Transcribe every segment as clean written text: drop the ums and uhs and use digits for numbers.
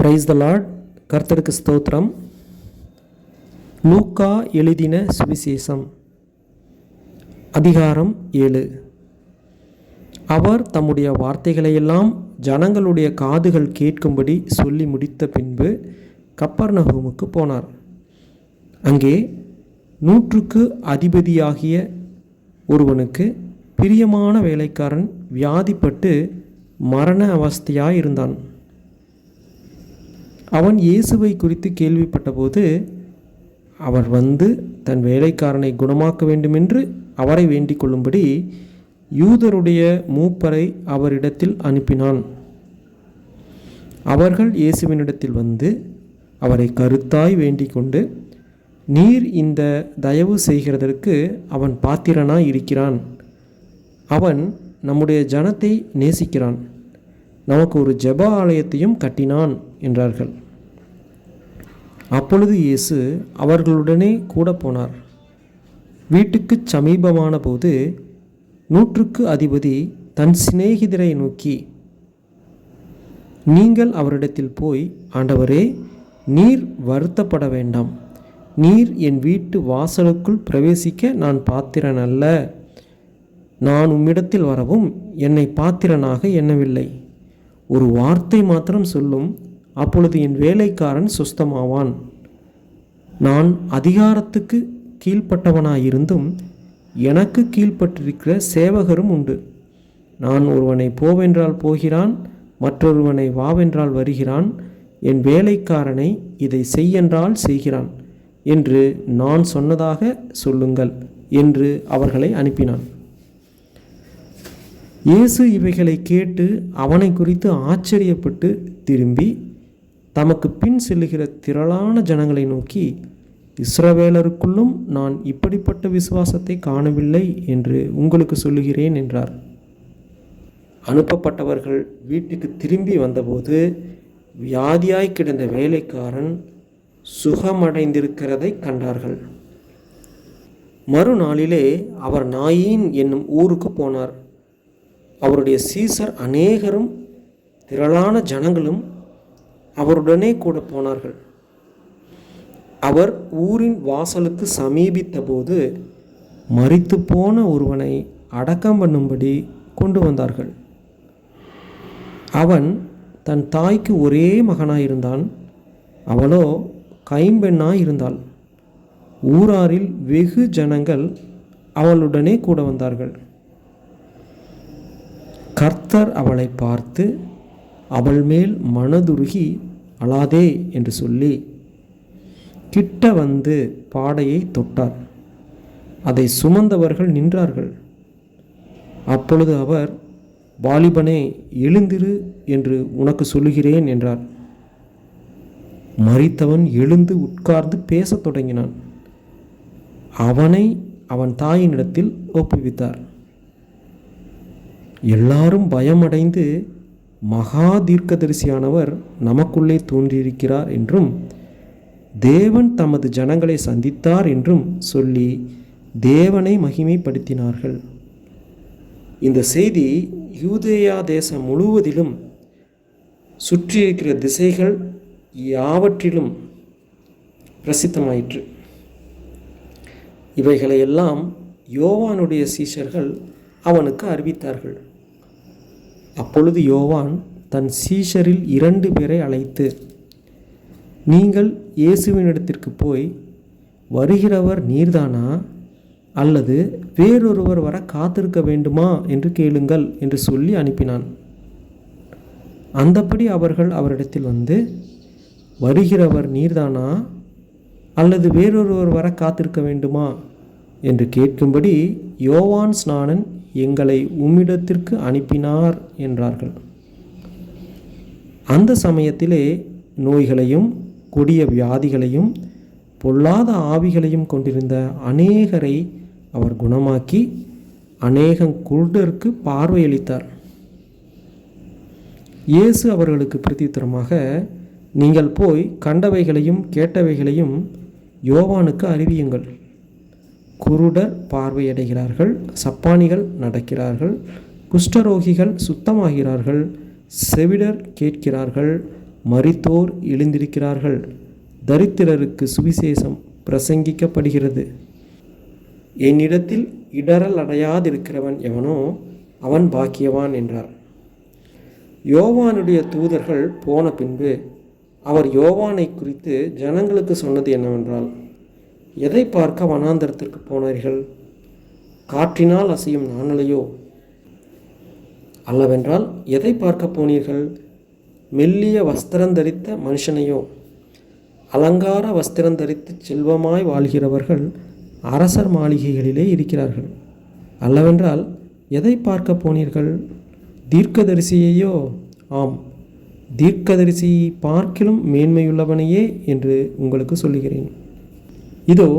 Praise the Lord. கர்த்தருக்கு ஸ்தோத்திரம். லூக்கா எழுதின சுவிசேஷம் அதிகாரம் 7. அவர் தம்முடைய வார்த்தைகளையெல்லாம் ஜனங்களுடைய காதுகள் கேட்கும்படி சொல்லி முடித்த பின்பு கப்பர்நகூமுக்கு போனார். அங்கே 100க்கு அதிபதியாகிய ஒருவனுக்கு பிரியமான வேலைக்காரன் வியாதிப்பட்டு மரண அவஸ்தையாயிருந்தான். அவன் இயேசுவை குறித்து கேள்விப்பட்டபோது அவர் வந்து தன் வேலைக்காரனை குணமாக்க வேண்டுமென்று அவரை வேண்டிக் கொள்ளும்படி யூதருடைய மூப்பரை அவரிடத்தில் அனுப்பினான். அவர்கள் இயேசுவினிடத்தில் வந்து அவரை கருத்தாய் வேண்டிக் கொண்டு, நீர் இந்த தயவு செய்கிறதற்கு அவன் பாத்திரனாய் இருக்கிறான். அவன் நம்முடைய ஜனத்தை நேசிக்கிறான். நமக்கு ஒரு ஜெப ஆலயத்தையும் கட்டினான் என்றார்கள். அப்பொழுது இயேசு அவர்களுடனே கூட போனார். வீட்டுக்கு சமீபமான போது 100க்கு அதிபதி தன் சிநேகிதரை நோக்கி, நீங்கள் அவரிடத்தில் போய், ஆண்டவரே, நீர் வருத்தப்பட வேண்டாம். நீர் என் வீட்டு வாசலுக்குள் பிரவேசிக்க நான் பாத்திரன் அல்ல. நான் உம்மிடத்தில் வரவும் என்னை பாத்திரனாக எண்ணவில்லை. ஒரு வார்த்தை மாத்திரம் சொல்லும், அப்பொழுது என் வேலைக்காரன் சுஸ்தமாவான். நான் அதிகாரத்துக்கு கீழ்ப்பட்டவனாயிருந்தும் எனக்கு கீழ்ப்பட்டிருக்கிற சேவகரும் உண்டு. நான் ஒருவனை போவென்றால் போகிறான், மற்றொருவனை வாவென்றால் வருகிறான். என் வேலைக்காரனை இதை செய்யென்றால் செய்கிறான் என்று நான் சொன்னதாக சொல்லுங்கள் என்று அவர்களை அனுப்பினான். இயேசு இவைகளை கேட்டு அவனை குறித்து ஆச்சரியப்பட்டு திரும்பி தமக்கு பின் செல்லுகிற திரளான ஜனங்களை நோக்கி, இஸ்ரவேலருக்குள்ளும் நான் இப்படிப்பட்ட விசுவாசத்தை காணவில்லை என்று உங்களுக்கு சொல்லுகிறேன் என்றார். அனுப்பப்பட்டவர்கள் வீட்டுக்கு திரும்பி வந்தபோது வியாதியாய் கிடந்த வேலைக்காரன் சுகமடைந்திருக்கிறதை கண்டார்கள். மறுநாளிலே அவர் நாயின் என்னும் ஊருக்கு போனார். அவருடைய சீசர் அநேகரும் திரளான ஜனங்களும் அவருடனே கூட போனார்கள். அவர் ஊரின் வாசலுக்கு சமீபித்த போது மரித்து போன ஒருவனை அடக்கம் பண்ணும்படி கொண்டு வந்தார்கள். அவன் தன் தாய்க்கு ஒரே மகனாயிருந்தான். அவளோ கைம்பெண்ணாயிருந்தாள். ஊராரில் வெகு ஜனங்கள் அவளுடனே கூட வந்தார்கள். கர்த்தர் அவளை பார்த்து அவள் மேல் மனதுருகி, அழாதே என்று சொல்லி கிட்ட வந்து பாடையை தொட்டார். அதை சுமந்தவர்கள் நின்றார்கள். அப்பொழுது அவர், வாலிபனே, எழுந்திரு என்று உனக்கு சொல்லுகிறேன் என்றார். மரித்தவன் எழுந்து உட்கார்ந்து பேசத் தொடங்கினான். அவனை அவன் தாயினிடத்தில் ஒப்புவித்தார். எல்லாரும் பயமடைந்து, மகா தீர்க்கதரிசியானவர் நமக்குள்ளே தோன்றியிருக்கிறார் என்றும் தேவன் தமது ஜனங்களை சந்தித்தார் என்றும் சொல்லி தேவனை மகிமைப்படுத்தினார்கள். இந்த செய்தி யூதேயா தேசம் முழுவதிலும் சுற்றியிருக்கிற திசைகள் யாவற்றிலும் பிரசித்தமாயிற்று. இவைகளையெல்லாம் யோவானுடைய சீஷர்கள் அவனுக்கு அறிவித்தார்கள். அப்பொழுது யோவான் தன் சீஷரில் 2 பேரை அழைத்து, நீங்கள் இயேசுவினிடத்திற்கு போய், வருகிறவர் நீர்தானா, அல்லது வேறொருவர் வர காத்திருக்க வேண்டுமா என்று கேளுங்கள் என்று சொல்லி அனுப்பினான். அந்தப்படி அவர்கள் அவரிடத்தில் வந்து, வருகிறவர் நீர்தானா, அல்லது வேறொருவர் வர காத்திருக்க வேண்டுமா என்று கேட்கும்படி யோவான் ஸ்நானன் எங்களை உம்மிடத்திற்கு அனுப்பினார் என்றார்கள். அந்த சமயத்திலே நோய்களையும் கொடிய வியாதிகளையும் பொல்லாத ஆவிகளையும் கொண்டிருந்த அநேகரை அவர் குணமாக்கி அநேகம் குருடருக்கு பார்வையளித்தார். இயேசு அவர்களுக்கு பிரதியுத்தரமாக, நீங்கள் போய் கண்டவைகளையும் கேட்டவைகளையும் யோவானுக்கு அறிவியுங்கள். குருடர் பார்வையடைகிறார்கள், சப்பானிகள் நடக்கிறார்கள், குஷ்டரோகிகள் சுத்தமாகிறார்கள், செவிடர் கேட்கிறார்கள், மரித்தோர் எழுந்திருக்கிறார்கள், தரித்திரருக்கு சுவிசேஷம் பிரசங்கிக்கப்படுகிறது. என்னிடத்தில் இடரல் அடையாதிருக்கிறவன் எவனோ அவன் பாக்கியவான் என்றார். யோவானுடைய தூதர்கள் போன பின்பு அவர் யோவானை குறித்து ஜனங்களுக்கு சொன்னது என்னவென்றால், எதை பார்க்க வனாந்தரத்திற்கு போனார்கள்? காற்றினால் அசையும் நாணலையோ? அல்லவென்றால் எதை பார்க்க போனீர்கள்? மெல்லிய வஸ்திரந்தரித்த மனுஷனையோ? அலங்கார வஸ்திரந்தரித்து செல்வமாய் வாழ்கிறவர்கள் அரசர் மாளிகைகளிலே இருக்கிறார்கள். அல்லவென்றால் எதை பார்க்க போனீர்கள்? தீர்க்கதரிசியையோ? ஆம், தீர்க்கதரிசியை பார்க்கிலும் மேன்மையுள்ளவனையே என்று உங்களுக்கு சொல்லுகிறேன். இதோ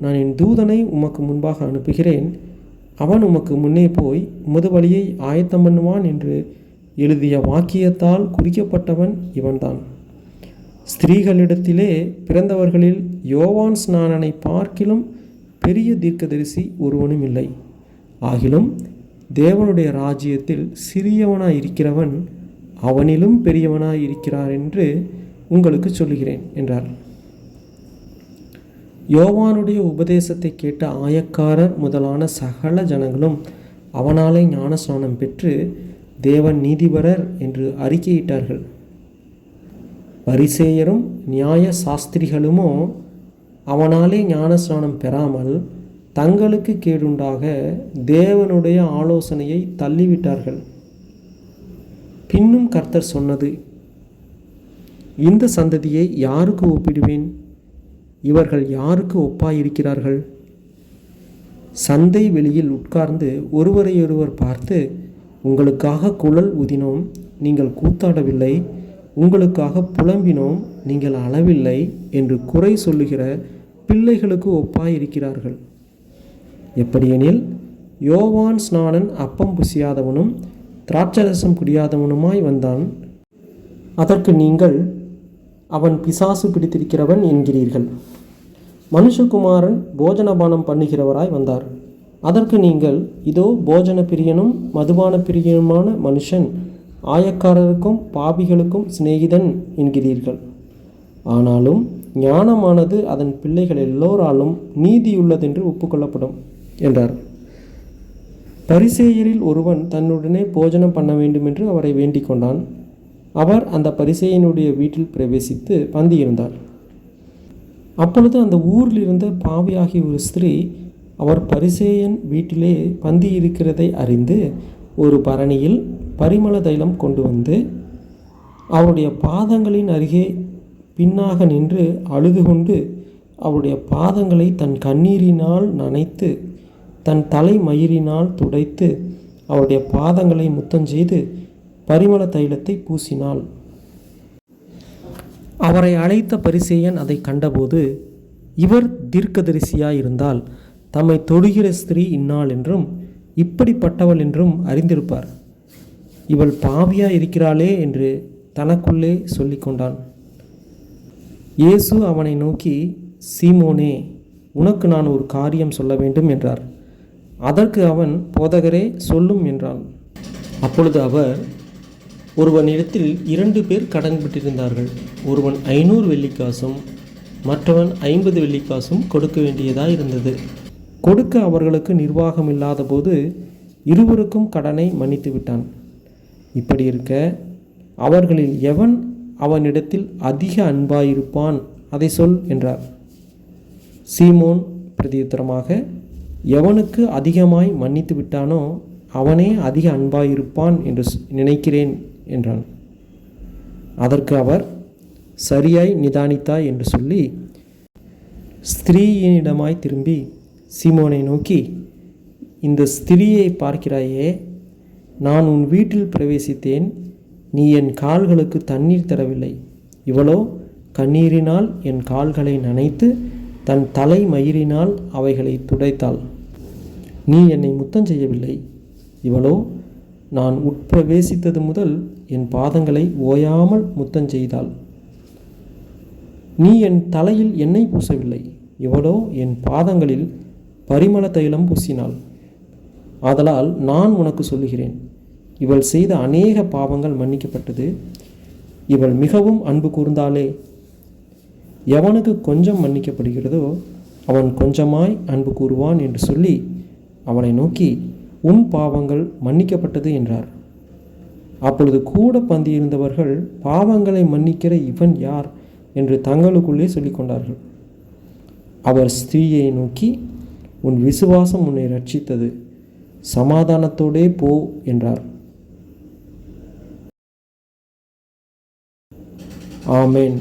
நான் என் தூதனை உமக்கு முன்பாக அனுப்புகிறேன். அவன் உமக்கு முன்னே போய் உமது வழியை ஆயத்தம் பண்ணுவான் என்று எழுதிய வாக்கியத்தால் குறிக்கப்பட்டவன் இவன்தான். ஸ்திரீகளிடத்திலே பிறந்தவர்களில் யோவான் ஸ்நானனை பார்க்கிலும் பெரிய தீர்க்கதரிசி ஒருவனும் இல்லை. ஆகிலும் தேவனுடைய ராஜ்யத்தில் சிறியவனாய் இருக்கிறவன் அவனிலும் பெரியவனாய் இருக்கிறார் என்று உங்களுக்கு சொல்லுகிறேன் என்றார். யோவானுடைய உபதேசத்தை கேட்ட ஆயக்காரர் முதலான சகல ஜனங்களும் அவனாலே ஞானஸ்நானம் பெற்று தேவன் நீதிபரர் என்று அறிக்கையிட்டார்கள். பரிசேயரும் நியாய சாஸ்திரிகளுமோ அவனாலே ஞானஸ்நானம் பெறாமல் தங்களுக்கு கேடுண்டாக தேவனுடைய ஆலோசனையை தள்ளிவிட்டார்கள். பின்னும் கர்த்தர் சொன்னது, இந்த சந்ததியை யாருக்கு ஒப்பிடுவேன்? இவர்கள் யாருக்கு ஒப்பாயிருக்கிறார்கள்? சந்தை வெளியில் உட்கார்ந்து ஒருவரையொருவர் பார்த்து, உங்களுக்காக குழல் ஊதினோம், நீங்கள் கூத்தாடவில்லை, உங்களுக்காக புலம்பினோம், நீங்கள் அளவில்லை என்று குறை சொல்லுகிற பிள்ளைகளுக்கு ஒப்பாயிருக்கிறார்கள். எப்படியெனில் யோவான் ஸ்நானன் அப்பம் புசியாதவனும் திராட்சரசம் குடியாதவனுமாய் வந்தான். அதற்கு நீங்கள் அவன் பிசாசு பிடித்திருக்கிறவன் என்கிறீர்கள். மனுஷகுமாரன் போஜனபானம் பண்ணுகிறவராய் வந்தார். அதற்கு நீங்கள், இதோ போஜன பிரியனும் மதுபான பிரியனுமான மனுஷன் ஆயக்காரருக்கும் பாவிகளுக்கும் சிநேகிதன் என்கிறீர்கள். ஆனாலும் ஞானமானது அதன் பிள்ளைகள் எல்லோராலும் நீதியுள்ளதென்று ஒப்புக்கொள்ளப்படும் என்றார். பரிசேயரில் ஒருவன் தன்னுடனே போஜனம் பண்ண வேண்டுமென்று அவரை வேண்டிக் கொண்டான். அவர் அந்த பரிசேயனுடைய வீட்டில் பிரவேசித்து பந்தியிருந்தார். அப்பொழுது அந்த ஊரில் இருந்த பாவியாகிய ஒரு ஸ்திரீ அவர் பரிசேயன் வீட்டிலே பந்தி இருக்கிறதை அறிந்து ஒரு பரணியில் பரிமள தைலம் கொண்டு வந்து அவருடைய பாதங்களின் அருகே பின்னாக நின்று அழுது கொண்டு அவருடைய பாதங்களை தன் கண்ணீரினால் நனைத்து தன் தலை மயிரினால் துடைத்து அவருடைய பாதங்களை முத்தஞ்செய்து பரிமள தைலத்தை பூசினாள். அவரை அழைத்த பரிசேயன் அதை கண்டபோது, இவர் தீர்க்கதரிசியாயிருந்தால் தம்மை தொடுகிற ஸ்திரீ இன்னாள் என்றும் இப்படிப்பட்டவள் என்றும் அறிந்திருப்பார். இவள் பாவியா இருக்கிறாளே என்று தனக்குள்ளே சொல்லிக்கொண்டான். இயேசு அவனை நோக்கி, சீமோனே, உனக்கு நான் ஒரு காரியம் சொல்ல வேண்டும் என்றார். அதற்கு அவன், போதகரே, சொல்லும் என்றான். அப்பொழுது அவர், ஒருவனிடத்தில் 2 பேர் கடன் விட்டிருந்தார்கள். ஒருவன் 500 வெள்ளிக்காசும் மற்றவன் 50 வெள்ளிக்காசும் கொடுக்க வேண்டியதாய் இருந்தது. கொடுக்க அவர்களுக்கு நிர்வாகம் இல்லாத போது இருவருக்கும் கடனை மன்னித்து விட்டான். இப்படி இருக்க அவர்களில் எவன் அவனிடத்தில் அதிக அன்பாயிருப்பான், அதை சொல் என்றார். சீமோன் பிரதியுத்தரமாக, எவனுக்கு அதிகமாய் மன்னித்து விட்டானோ அவனே அதிக அன்பாயிருப்பான் என்று நினைக்கிறேன் என்றான். அதற்கு அவர், சரியாய் நிதானித்தாய் என்று சொல்லி ஸ்திரீயினிடமாய் திரும்பி சீமோனை நோக்கி, இந்த ஸ்திரீயை பார்க்கிறாயே, நான் உன் வீட்டில் பிரவேசித்தேன், நீ என் கால்களுக்கு தண்ணீர் தரவில்லை. இவளோ கண்ணீரினால் என் கால்களை நனைத்து தன் தலை மயிரினால் அவைகளை துடைத்தாள். நீ என்னை முத்தம் செய்யவில்லை. இவளோ நான் உட்பிரவேசித்தது முதல் என் பாதங்களை ஓயாமல் முத்தம் செய்தாள். நீ என் தலையில் எண்ணெய் பூசவில்லை. இவளோ என் பாதங்களில் பரிமள தைலம் பூசினாள். ஆதலால் நான் உனக்கு சொல்லுகிறேன், இவள் செய்த அநேக பாவங்கள் மன்னிக்கப்பட்டது, இவள் மிகவும் அன்பு கூர்ந்தாளே. எவனுக்கு கொஞ்சம் மன்னிக்கப்படுகிறதோ அவன் கொஞ்சமாய் அன்பு கூறுவான் என்று சொல்லி அவனை நோக்கி, உன் பாவங்கள் மன்னிக்கப்பட்டது என்றார். அப்பொழுது கூட பந்தியிருந்தவர்கள், பாவங்களை மன்னிக்கிற இவன் யார் என்று தங்களுக்குள்ளே சொல்லிக்கொண்டார்கள். அவர் ஸ்திரீயை நோக்கி, உன் விசுவாசம் உன்னை ரட்சித்தது, சமாதானத்தோடே போ என்றார். ஆமென்.